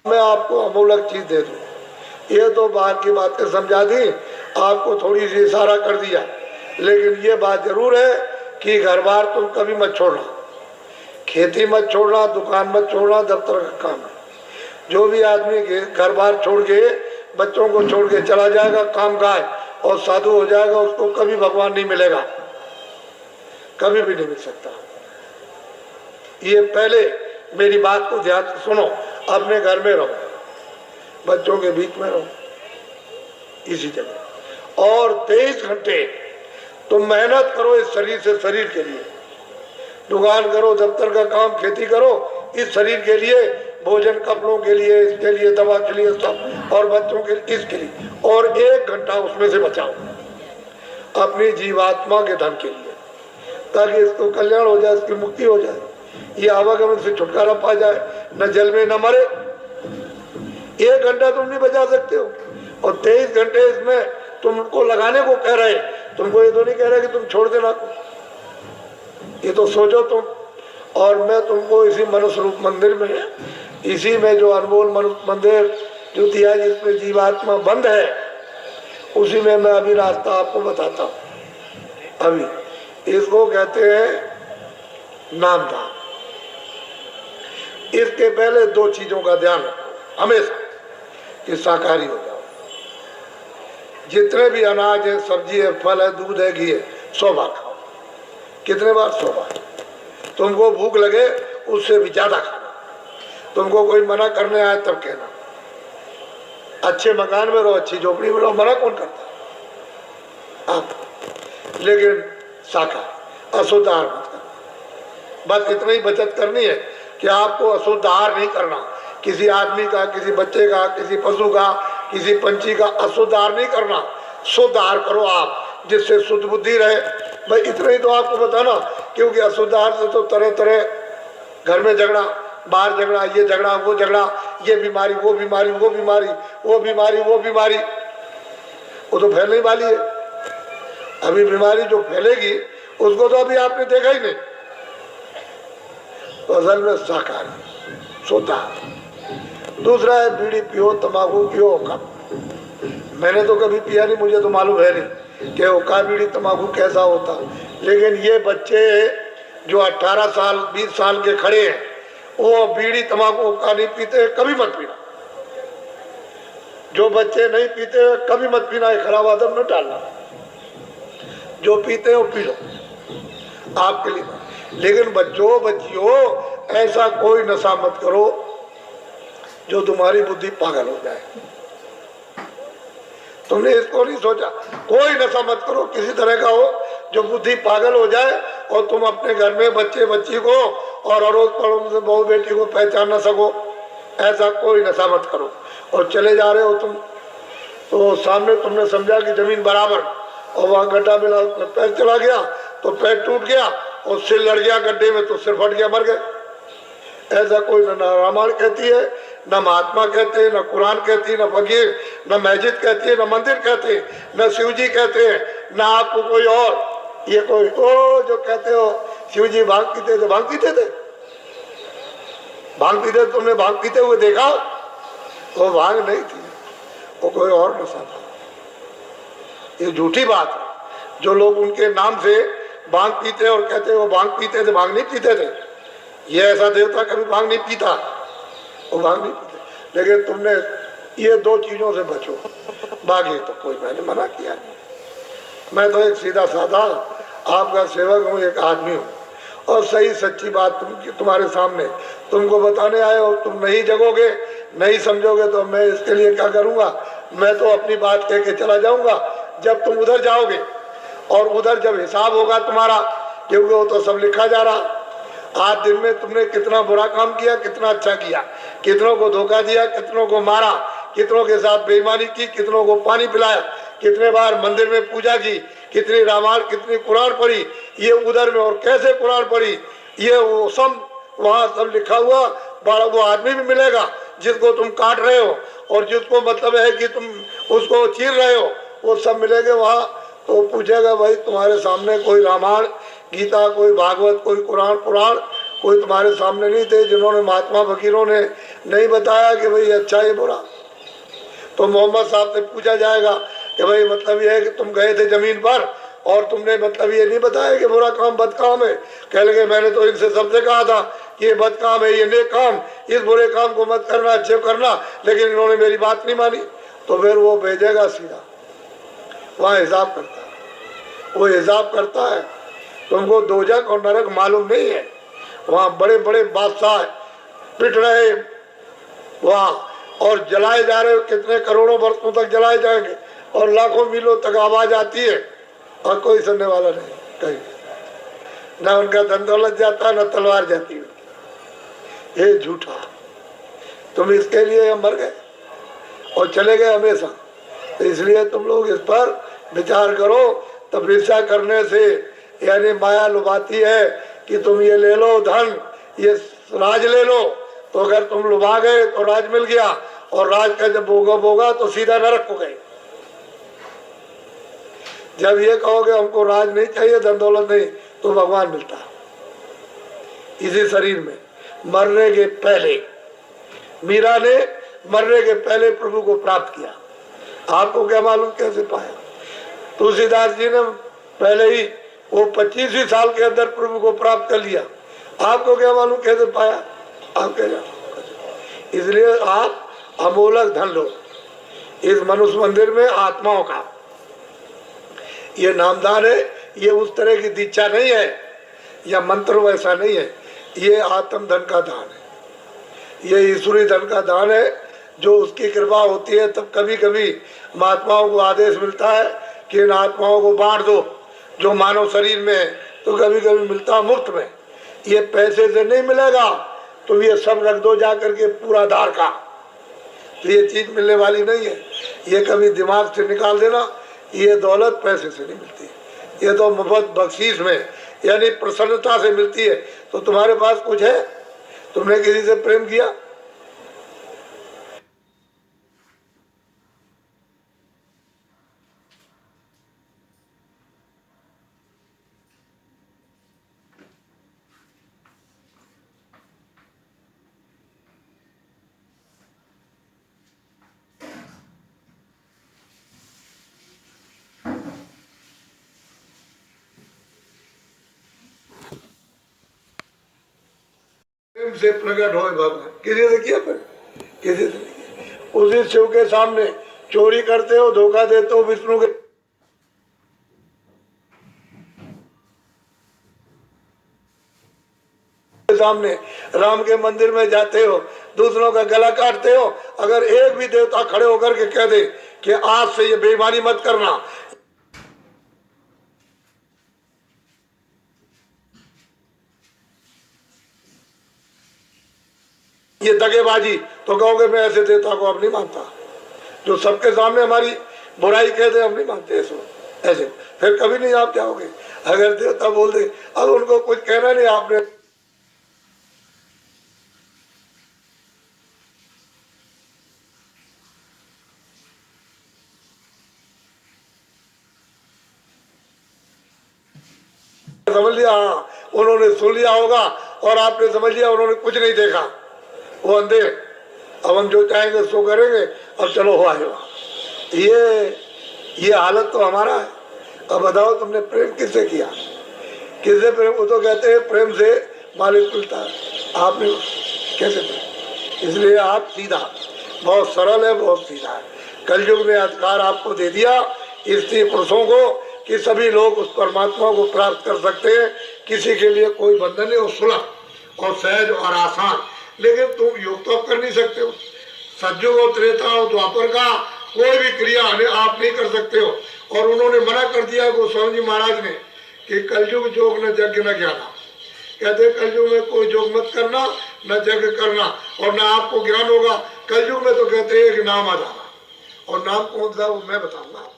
मैं आपको अमूलक चीज दे दूं। ये तो बाहर की बातें समझा दी, आपको थोड़ी सी इशारा कर दिया, लेकिन ये बात जरूर है कि घर बार तुम कभी मत छोड़ना, खेती मत छोड़ना, दुकान मत छोड़ना, दफ्तर का काम है। जो भी आदमी घर बार छोड़ के, बच्चों को छोड़ के चला जाएगा काम काज और साधु हो जाएगा, उसको कभी भगवान नहीं मिलेगा, कभी भी नहीं मिल सकता। ये पहले मेरी बात को ध्यान से सुनो। अपने घर में रहो, बच्चों के बीच में रहो, इसी जगह, और 23 घंटे तुम मेहनत करो इस शरीर से, शरीर के लिए। दुकान करो, दफ्तर का काम, खेती करो, इस शरीर के लिए, भोजन कपड़ों के लिए, इसके लिए, दवा के लिए, सब, और बच्चों के लिए, इसके लिए। और 1 घंटा उसमें से बचाओ अपनी जीवात्मा के धन के लिए, ताकि इसको कल्याण हो जाए, इसकी मुक्ति हो जाए, ये आवागमन से छुटकारा पा जाए, न जल में न मरे। 1 घंटा तुम नहीं बचा सकते हो, और 23 घंटे इसमें तुमको लगाने को कह रहे, तुमको ये तो नहीं कह रहे कि तुम छोड़ देना को। ये तो सोचो तुम, और मैं तुमको इसी मनुष्य रूप मंदिर में, इसी में जो अनमोल मनुष्य मंदिर जो दिया, जिसमें जीवात्मा बंद है, उसी में मैं अभी रास्ता आपको बताता हूँ। अभी इसको कहते हैं नामधाम। इसके पहले 2 चीजों का ध्यान रखो हमेशा, कि शाकाहारी हो जाओ। जितने भी अनाज है, सब्जी है, फल है, दूध है, घी है, 100 बार खाओ। कितने बार? 100 बार। तुमको भूख लगे उससे भी ज्यादा खाना। तुमको कोई मना करने आए तब कहना। अच्छे मकान में रहो, अच्छी झोपड़ी में रहो, मना कौन करता आप? लेकिन शाकाहारी, अशुद्ध आहार मत करना। बस इतना ही बचत करनी है कि आपको अशुद्ध आहार नहीं करना। किसी आदमी का, किसी बच्चे का, किसी पशु का, किसी पंछी का अशुद्ध आहार नहीं करना। शुद्ध आहार करो आप, जिससे शुद्ध बुद्धि रहे। भाई इतना ही तो आपको बताना, क्योंकि अशुद्ध आहार से तो तरह तरह घर में झगड़ा, बाहर झगड़ा, ये झगड़ा, वो झगड़ा, ये बीमारी, वो बीमारी, वो बीमारी, वो बीमारी, वो बीमारी, वो तो फैलने वाली है। अभी बीमारी जो फैलेगी उसको तो अभी आपने देखा ही नहीं। तो असल में शाकाहारी, सोता। दूसरा है बीड़ी पियो, तंबाकू पियो, कब। मैंने तो कभी पिया नहीं, मुझे तो मालूम है नहीं कि हुक्का, बीड़ी, तंबाकू कैसा होता। लेकिन ये बच्चे जो 18 साल 20 साल के खड़े हैं, वो बीड़ी, तंबाकू, हुक्का नहीं पीते, कभी मत पीना। जो बच्चे नहीं पीते कभी मत पीना, है खराब आदत न डालना। जो पीते हो पी लो, आपके लिए। लेकिन बच्चों, बच्चियों, ऐसा कोई नशा मत करो जो तुम्हारी बुद्धि पागल हो जाए। तुमने इसको नहीं सोचा? कोई नशा मत करो किसी तरह का हो जो बुद्धि पागल हो जाए, और तुम अपने घर में बच्चे बच्ची को और अड़ोस पड़ोस में बहू बेटी को पहचान न सको। ऐसा कोई नशा मत करो। और चले जा रहे हो तुम, तो सामने तुमने समझा कि जमीन बराबर, और वहाँ गड्ढा मिला, उसमें पैर चला गया तो पैर टूट गया, और सिर लड़ गया गड्ढे में तो सिर फट गया, मर गए। ऐसा कोई न रामायण कहती है, न महात्मा कहते हैं, न कुरान कहती है, न फकीर, न मस्जिद कहती है, न मंदिर कहते हैं, न शिव जी कहते हैं, न आपको कोई और। ये कोई ओ जो कहते हो शिव जी भांग पीते थे, भांग पीते थे, भांग पीते, तुमने भांग पीते हुए देखा? वो भांग नहीं थी, वो कोई और नशा था। ये झूठी बात है। जो लोग उनके नाम से भांग पीते और कहते वो भांग पीते थे, भांग नहीं पीते थे। ये ऐसा देवता कभी भांग नहीं पीता, वो भांग नहीं पीते। लेकिन तुमने ये 2 चीजों से बचो, बाकी तो कोई मैंने मना किया नहीं। मैं तो एक सीधा साधा आपका सेवक हूँ, एक आदमी हूँ, और सही सच्ची बात तुम्हारे सामने तुमको बताने आए हो। तुम नहीं जगोगे, नहीं समझोगे, तो मैं इसके लिए क्या करूँगा? मैं तो अपनी बात कह के चला जाऊँगा। जब तुम उधर जाओगे, और उधर जब हिसाब होगा तुम्हारा, क्योंकि वो तो सब लिखा जा रहा, आज दिन में तुमने कितना बुरा काम किया, कितना अच्छा किया, कितनों को धोखा दिया, कितनों को मारा, कितनों के साथ बेईमानी की, कितनों को पानी पिलाया, कितने बार मंदिर में पूजा की, कितनी रामायण, कितनी कुरान पढ़ी, ये उधर में, और कैसे कुरान पढ़ी, ये वो सब वहाँ सब लिखा हुआ। बड़ा वो आदमी भी मिलेगा जिसको तुम काट रहे हो, और जिसको मतलब है कि तुम उसको चीर रहे हो, वो सब मिलेंगे वहाँ। तो पूछेगा भाई तुम्हारे सामने कोई रामायण, गीता, कोई भागवत, कोई कुरान, पुराण, कोई तुम्हारे सामने नहीं थे जिन्होंने महात्मा फकीरों ने नहीं बताया कि भाई अच्छा ये बुरा, तो मोहम्मद साहब से पूछा जाएगा कि भाई मतलब ये है कि तुम गए थे जमीन पर और तुमने मतलब ये नहीं बताया कि बुरा काम बद काम है। कह लगे मैंने तो इनसे सबसे कहा था कि ये बद काम है, ये नेक काम, इस बुरे काम को मत करना, अच्छे करना, लेकिन इन्होंने मेरी बात नहीं मानी। तो फिर वो भेजेगा सीधा, वहाँ हिसाब करता है, वो हिसाब करता है। तुमको दोजख और नरक मालूम नहीं है, वहाँ बड़े बड़े बादशाह पिट रहे वहाँ और जलाए जा रहे, कितने करोड़ों वर्षों तक जलाए जाएंगे और लाखों मीलों तक आवाज आती है और कोई सुनने वाला नहीं, कहीं ना उनका धन दौलत जाता न तलवार जाती है। ये झूठा, तुम इसके लिए हम मर गए और चले गए हमेशा। तो इसलिए तुम लोग इस पर विचार करो। तपस्या करने से यानी माया लुभाती है कि तुम ये ले लो धन, ये राज ले लो, तो अगर तुम लुभा गए तो राज मिल गया और राज का जब भोगा भोगा तो सीधा नरक को गए। जब ये कहोगे हमको राज नहीं चाहिए, धन दौलत नहीं, तो भगवान मिलता इसी शरीर में। मरने के पहले मीरा ने मरने के पहले प्रभु को प्राप्त किया। आपको क्या मालूम कैसे पाया? तुलसीदास जी ने पहले ही वो 25 साल के अंदर प्रभु को प्राप्त कर लिया। आपको क्या मालूम कैसे पाया? आप क्या जानो? इसलिए आप अमूलक धन लो इस मनुष्य मंदिर में आत्माओं का। ये नामदान है, ये उस तरह की दीक्षा नहीं है या मंत्र वैसा नहीं है, ये आत्म धन का दान है, ये ईश्वरी धन का दान है। जो उसकी कृपा होती है तब कभी कभी महात्माओं को आदेश मिलता है कि इन आत्माओं को बांट दो जो मानव शरीर में है, तो कभी कभी मिलता मुफ्त में। ये पैसे से नहीं मिलेगा, तो ये सब रख दो जा करके पूरा दार का, तो ये चीज मिलने वाली नहीं है। ये कभी दिमाग से निकाल देना, ये दौलत पैसे से नहीं मिलती, ये तो मुफ्त बख्शीश में यानी प्रसन्नता से मिलती है। तो तुम्हारे पास कुछ है, तुमने किसी से प्रेम किया? प्रेम से प्रकट हो भगवान, किसी से किया प्रेम? किसी से नहीं किया। उसी शिव के सामने चोरी करते हो, धोखा देते हो विष्णु के सामने, राम के मंदिर में जाते हो, दूसरों का गला काटते हो। अगर एक भी देवता खड़े होकर के कह दे कि आज से ये बेईमानी मत करना, ये दगेबाजी, तो कहोगे मैं ऐसे देवता को अब नहीं मानता। जो सबके सामने हमारी बुराई कहते हम नहीं मानते ऐसे, फिर कभी नहीं आप जाओगे। अगर देवता बोल दे, अब उनको कुछ कहना नहीं, आपने समझ लिया, हाँ उन्होंने सुन लिया होगा और आपने समझ लिया उन्होंने कुछ नहीं देखा, वो अंधे। अब हम जो चाहेंगे सो करेंगे, अब चलो हो आए। ये हालत तो हमारा है। अब बताओ तुमने प्रेम किससे किया? किससे प्रेम? वो तो कहते हैं प्रेम से मालिक मिलता है, आपने कैसे प्रेम? इसलिए आप सीधा, बहुत सरल है, बहुत सीधा है। कलयुग ने अधिकार आपको दे दिया स्त्री पुरुषों को कि सभी लोग उस परमात्मा को प्राप्त कर सकते हैं। किसी के लिए कोई बंधन है, और सुलभ और सहज और आसान। लेकिन तुम योग तो कर नहीं सकते हो। सतयुग और त्रेता और द्वापर का कोई भी क्रिया आप नहीं कर सकते हो। और उन्होंने मना कर दिया गोस्वामी जी महाराज ने कि कलयुग जोग न यज्ञ न ज्ञाना। कहते कलयुग में कोई जोग मत करना, न यज्ञ करना, और न आपको ज्ञान होगा। कलयुग में तो कहते हैं कि नाम आ जाना, और नाम कौन सा वो मैं बताऊंगा।